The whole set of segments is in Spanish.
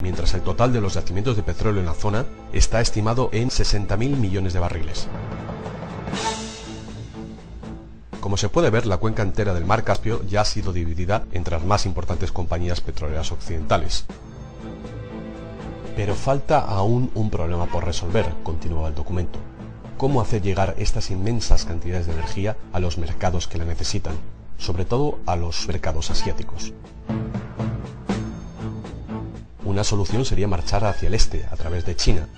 mientras el total de los yacimientos de petróleo en la zona está estimado en 60.000 millones de barriles. Como se puede ver, la cuenca entera del mar Caspio ya ha sido dividida entre las más importantes compañías petroleras occidentales. Pero falta aún un problema por resolver, continuaba el documento. ¿Cómo hacer llegar estas inmensas cantidades de energía a los mercados que la necesitan, sobre todo a los mercados asiáticos? Una solución sería marchar hacia el este, a través de China,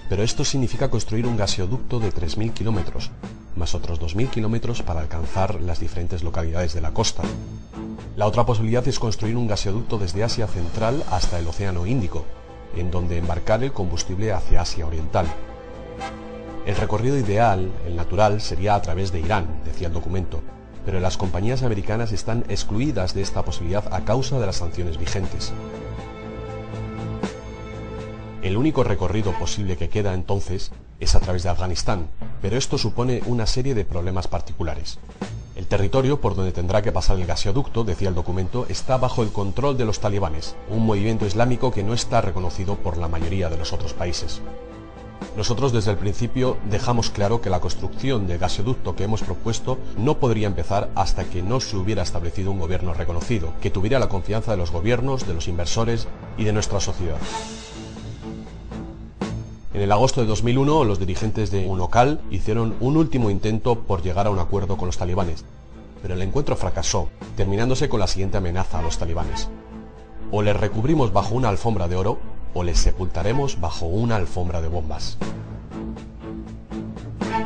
pero esto significa construir un gaseoducto de 3.000 kilómetros, más otros 2.000 kilómetros para alcanzar las diferentes localidades de la costa. La otra posibilidad es construir un gaseoducto desde Asia Central hasta el Océano Índico, en donde embarcar el combustible hacia Asia Oriental. El recorrido ideal, el natural, sería a través de Irán, decía el documento, pero las compañías americanas están excluidas de esta posibilidad a causa de las sanciones vigentes. El único recorrido posible que queda entonces es a través de Afganistán, pero esto supone una serie de problemas particulares. El territorio por donde tendrá que pasar el gaseoducto, decía el documento, está bajo el control de los talibanes, un movimiento islámico que no está reconocido por la mayoría de los otros países. Nosotros desde el principio dejamos claro que la construcción del gaseoducto que hemos propuesto no podría empezar hasta que no se hubiera establecido un gobierno reconocido, que tuviera la confianza de los gobiernos, de los inversores y de nuestra sociedad. En el agosto de 2001, los dirigentes de UNOCAL hicieron un último intento por llegar a un acuerdo con los talibanes, pero el encuentro fracasó, terminándose con la siguiente amenaza a los talibanes: o les recubrimos bajo una alfombra de oro, o les sepultaremos bajo una alfombra de bombas.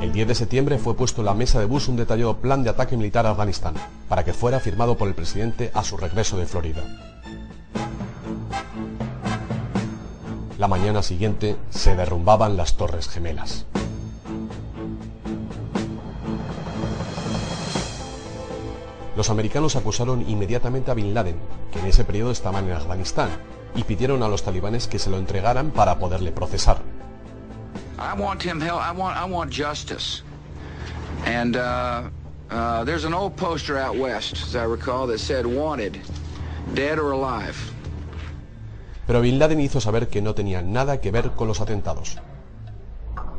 El 10 de septiembre fue puesto en la mesa de Bush un detallado plan de ataque militar a Afganistán, para que fuera firmado por el presidente a su regreso de Florida. La mañana siguiente se derrumbaban las Torres Gemelas. Los americanos acusaron inmediatamente a Bin Laden, que en ese periodo estaba en Afganistán, y pidieron a los talibanes que se lo entregaran para poderle procesar. I want justice. And there's an old poster out west, as I recall, that said wanted, dead or alive. Pero Bin Laden hizo saber que no tenía nada que ver con los atentados.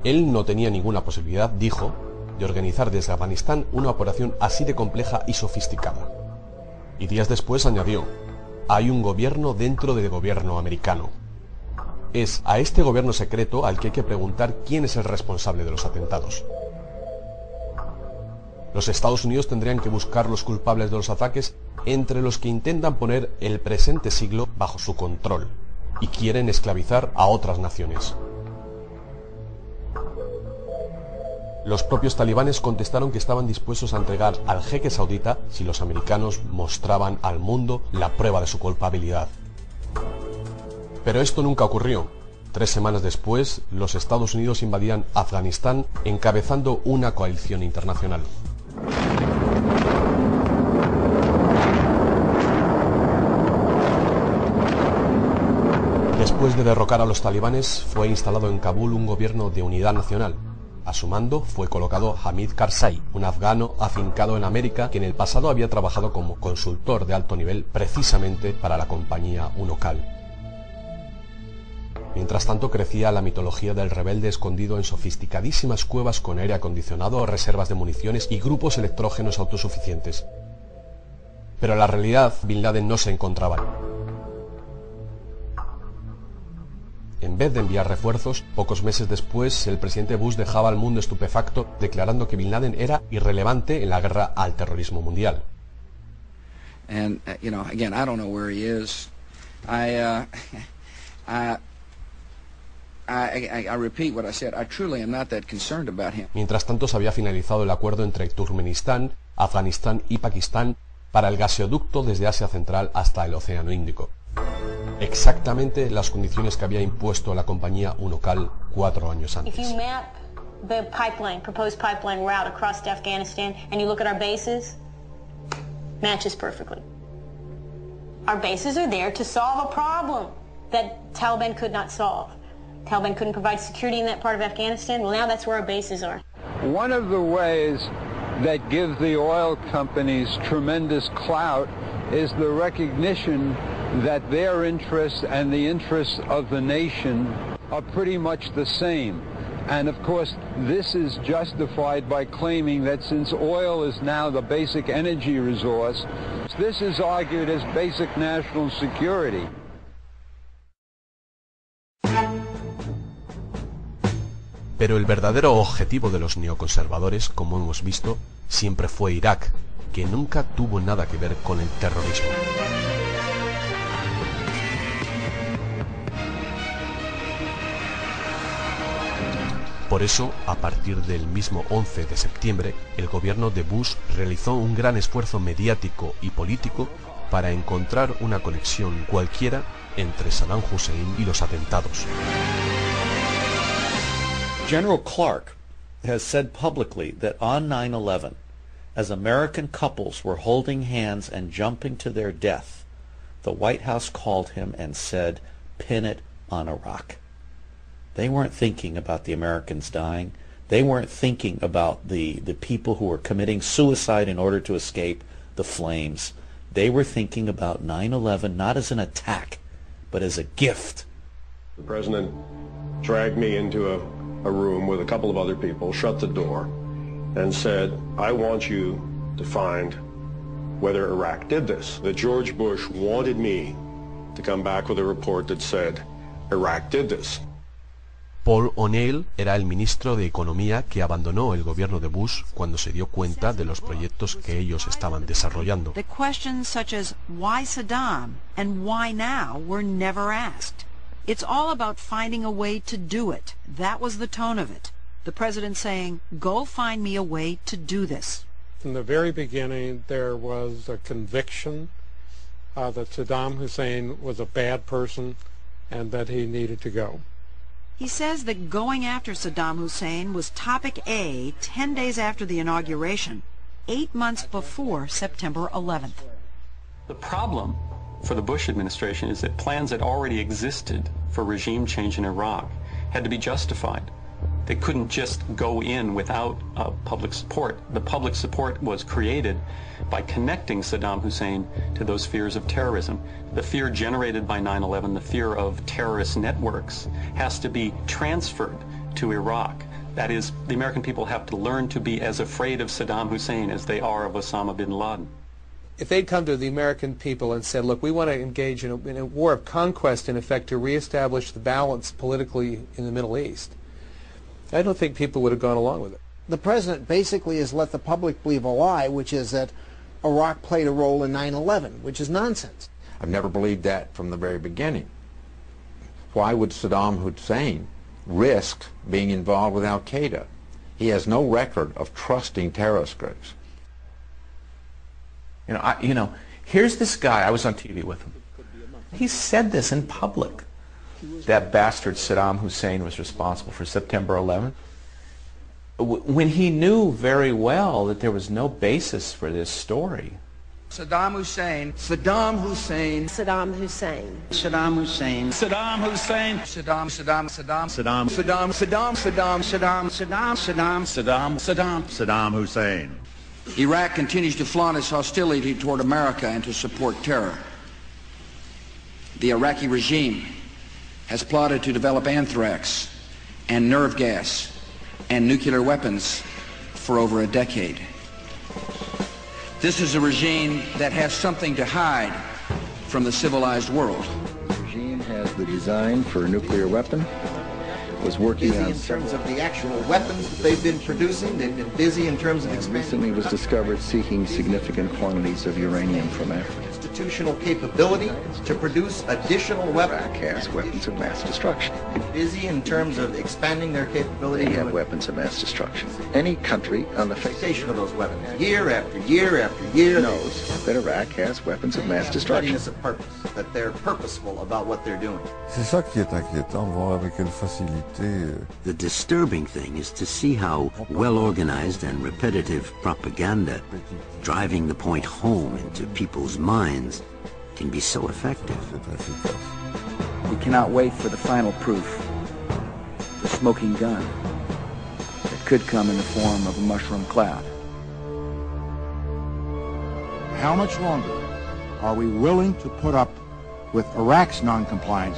Él no tenía ninguna posibilidad, dijo, de organizar desde Afganistán una operación así de compleja y sofisticada. Y días después añadió: hay un gobierno dentro del gobierno americano. Es a este gobierno secreto al que hay que preguntar quién es el responsable de los atentados. Los Estados Unidos tendrían que buscar los culpables de los ataques entre los que intentan poner el presente siglo bajo su control y quieren esclavizar a otras naciones. Los propios talibanes contestaron que estaban dispuestos a entregar al jeque saudita si los americanos mostraban al mundo la prueba de su culpabilidad. Pero esto nunca ocurrió. 3 semanas después, los Estados Unidos invadían Afganistán encabezando una coalición internacional. Después de derrocar a los talibanes, fue instalado en Kabul un gobierno de unidad nacional. A su mando fue colocado Hamid Karzai, un afgano afincado en América que en el pasado había trabajado como consultor de alto nivel precisamente para la compañía UNOCAL. Mientras tanto crecía la mitología del rebelde escondido en sofisticadísimas cuevas con aire acondicionado, reservas de municiones y grupos electrógenos autosuficientes. Pero en la realidad, Bin Laden no se encontraba. En vez de enviar refuerzos, pocos meses después, el presidente Bush dejaba al mundo estupefacto, declarando que Bin Laden era irrelevante en la guerra al terrorismo mundial. And again, I don't know where he is. I repeat what I said. I truly am not that concerned about him. Mientras tanto, se había finalizado el acuerdo entre Turkmenistán, Afganistán y Pakistán para el gaseoducto desde Asia Central hasta el Océano Índico. Exactamente las condiciones que había impuesto la compañía UNOCAL 4 años antes. If you map the proposed pipeline route across Afghanistan, and you look at our bases, matches perfectly. Our bases are there to solve a problem that Taliban could not solve. Taliban couldn't provide security in that part of Afghanistan. Well, now that's where our bases are. One of the ways that give the oil companies tremendous clout is the recognition that their interests and the interests of the nation are pretty much the same. And of course, this is justified by claiming that since oil is now the basic energy resource, this is argued as basic national security. Pero el verdadero objetivo de los neoconservadores, como hemos visto, siempre fue Irak, que nunca tuvo nada que ver con el terrorismo. Por eso, a partir del mismo 11 de septiembre, el gobierno de Bush realizó un gran esfuerzo mediático y político para encontrar una conexión cualquiera entre Saddam Hussein y los atentados. General Clark has said publicly that on 9/11, as American couples were holding hands and jumping to their death, the White House called him and said, "Pin it on Iraq." They weren't thinking about the Americans dying. They weren't thinking about the people who were committing suicide in order to escape the flames. They were thinking about 9/11 not as an attack, but as a gift. The president dragged me into a room with a couple of other people, shut the door, and said, "I want you to find whether Iraq did this." That George Bush wanted me to come back with a report that said, Iraq did this. Paul O'Neill era el ministro de Economía que abandonó el gobierno de Bush cuando se dio cuenta de los proyectos que ellos estaban desarrollando. The questions such as why Saddam and why now were never asked. It's all about finding a way to do it. That was the tone of it. The president saying, "Go find me a way to do this." From the very beginning, there was a conviction that Saddam Hussein was a bad person and that he needed to go. He says that going after Saddam Hussein was topic A 10 days after the inauguration, 8 months before September 11th. The problem for the Bush administration is that plans that already existed for regime change in Iraq had to be justified. They couldn't just go in without public support. The public support was created by connecting Saddam Hussein to those fears of terrorism. The fear generated by 9/11, the fear of terrorist networks, has to be transferred to Iraq. That is, the American people have to learn to be as afraid of Saddam Hussein as they are of Osama bin Laden. If they'd come to the American people and said, look, we want to engage in a war of conquest, in effect, to reestablish the balance politically in the Middle East, I don't think people would have gone along with it. The president basically has let the public believe a lie, which is that Iraq played a role in 9/11, which is nonsense. I've never believed that from the very beginning. Why would Saddam Hussein risk being involved with Al-Qaeda? He has no record of trusting terrorist groups. Here's this guy, I was on TV with him. He said this in public. That bastard Saddam Hussein was responsible for September 11th. When he knew very well that there was no basis for this story. Saddam Hussein. Saddam Hussein. Saddam Hussein. Saddam Hussein. Saddam Hussein. Saddam Saddam Saddam Saddam Saddam Saddam Saddam Saddam Saddam Saddam Saddam Saddam Saddam Hussein. Iraq continues to flaunt its hostility toward America and to support terror. The Iraqi regime has plotted to develop anthrax and nerve gas and nuclear weapons for over a decade. This is a regime that has something to hide from the civilized world. The regime has the design for a nuclear weapon, was working on in terms of the actual weapons that they've been producing. They've been busy in terms of expanding. Recently was discovered seeking significant quantities of uranium from Africa. Institutional capability to produce additional weapons. Iraq has weapons of mass destruction. Busy in terms of expanding their capability. They have weapons of mass destruction. Any country on the face of those weapons, year after year after year, knows that Iraq has weapons of mass destruction. Of purpose, that they're purposeful about what they're doing. C'est ça qui est inquiétant, voir avec quelle facilité. The disturbing thing is to see how well-organized and repetitive propaganda, driving the point home into people's minds, can be so effective. We cannot wait for the final proof, the smoking gun, that could come in the form of a mushroom cloud. How much longer are we willing to put up with Iraq's noncompliance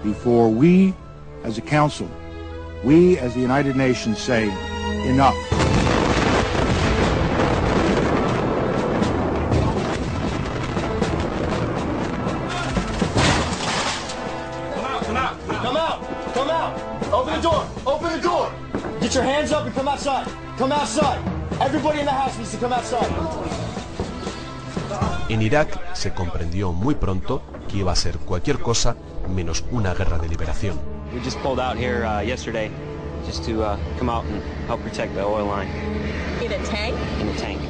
before we, as a council, we as the United Nations say, enough. Come out! Open the door! Open the door! Get your hands up and come outside! Come outside! Everybody in the house needs to come outside. En Irak se comprendió muy pronto que iba a ser cualquier cosa menos una guerra de liberación. We just pulled out here yesterday just to come out and help protect the oil line. In a tank? In a tank.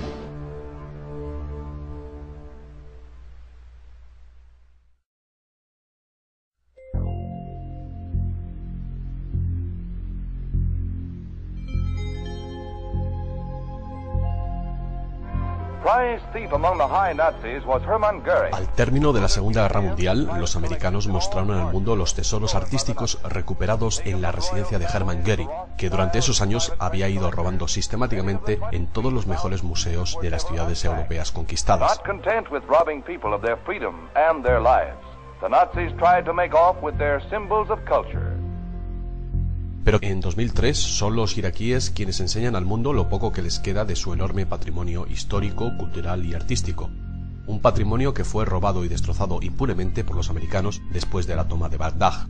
Al término de la Segunda Guerra Mundial, los americanos mostraron al mundo los tesoros artísticos recuperados en la residencia de Hermann Göring, que durante esos años había ido robando sistemáticamente en todos los mejores museos de las ciudades europeas conquistadas. Not content with robbing people of their freedom and their lives, the Nazis tried to make off with their symbols of culture. Pero en 2003 son los iraquíes quienes enseñan al mundo lo poco que les queda de su enorme patrimonio histórico, cultural y artístico. Un patrimonio que fue robado y destrozado impunemente por los americanos después de la toma de Bagdad.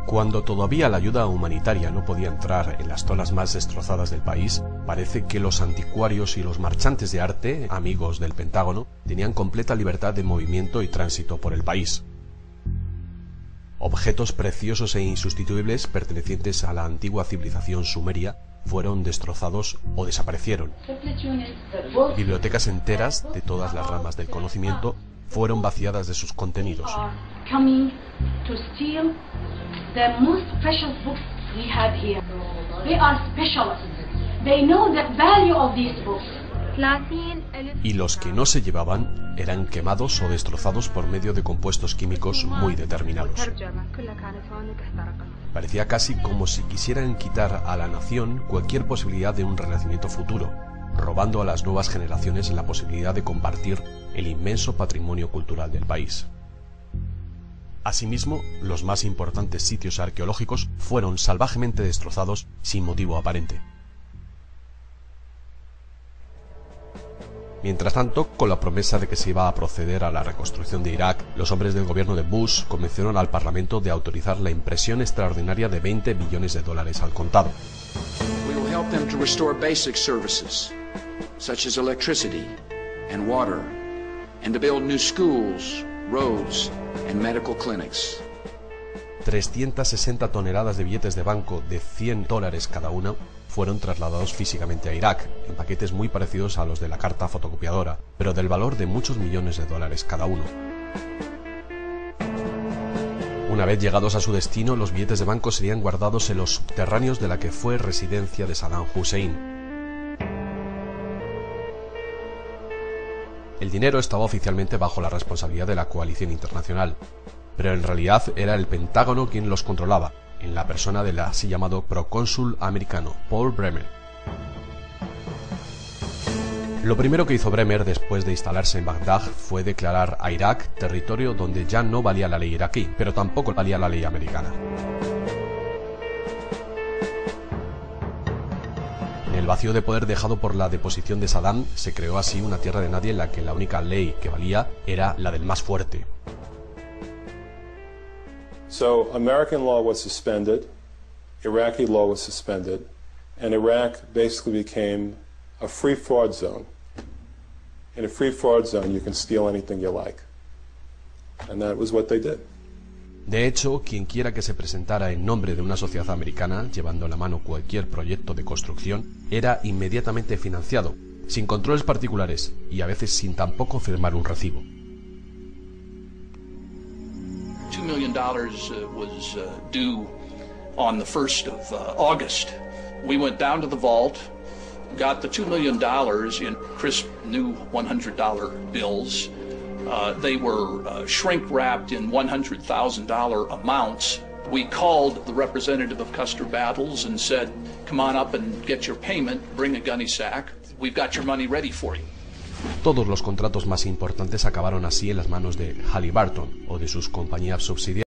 Cuando todavía la ayuda humanitaria no podía entrar en las zonas más destrozadas del país, parece que los anticuarios y los marchantes de arte, amigos del Pentágono, tenían completa libertad de movimiento y tránsito por el país. Objetos preciosos e insustituibles pertenecientes a la antigua civilización sumeria fueron destrozados o desaparecieron. Bibliotecas enteras de todas las ramas del conocimiento fueron vaciadas de sus contenidos. Y los que no se llevaban eran quemados o destrozados por medio de compuestos químicos muy determinados. Parecía casi como si quisieran quitar a la nación cualquier posibilidad de un renacimiento futuro, robando a las nuevas generaciones la posibilidad de compartir el inmenso patrimonio cultural del país. Asimismo, los más importantes sitios arqueológicos fueron salvajemente destrozados sin motivo aparente. Mientras tanto, con la promesa de que se iba a proceder a la reconstrucción de Irak, los hombres del gobierno de Bush convencieron al Parlamento de autorizar la impresión extraordinaria de $20 billones al contado. We will help them to restore basic services, such as electricity and water, and to build new schools, roads, and medical clinics. 360 toneladas de billetes de banco de $100 cada uno fueron trasladados físicamente a Irak, en paquetes muy parecidos a los de la carta fotocopiadora, pero del valor de muchos millones de dólares cada uno. Una vez llegados a su destino, los billetes de banco serían guardados en los subterráneos de la que fue residencia de Saddam Hussein. El dinero estaba oficialmente bajo la responsabilidad de la coalición internacional, pero en realidad era el Pentágono quien los controlaba, en la persona del así llamado procónsul americano, Paul Bremer. Lo primero que hizo Bremer después de instalarse en Bagdad fue declarar a Irak territorio donde ya no valía la ley iraquí, pero tampoco valía la ley americana. En el vacío de poder dejado por la deposición de Saddam, se creó así una tierra de nadie en la que la única ley que valía era la del más fuerte. So American law was suspended, Iraqi law was suspended, and Iraq basically became a free fraud zone. In a free fraud zone, you can steal anything you like. And that was what they did. De hecho, quien quiera que se presentara en nombre de una sociedad americana, llevando en la mano cualquier proyecto de construcción, era inmediatamente financiado, sin controles particulares y a veces sin tampoco firmar un recibo. $2 million was due on the 1st of August. We went down to the vault, got the $2 million in crisp new $100 bills. They were shrink-wrapped in $100,000 amounts. We called the representative of Custer Battles and said, come on up and get your payment, bring a gunny sack. We've got your money ready for you. Todos los contratos más importantes acabaron así en las manos de Halliburton o de sus compañías subsidiarias.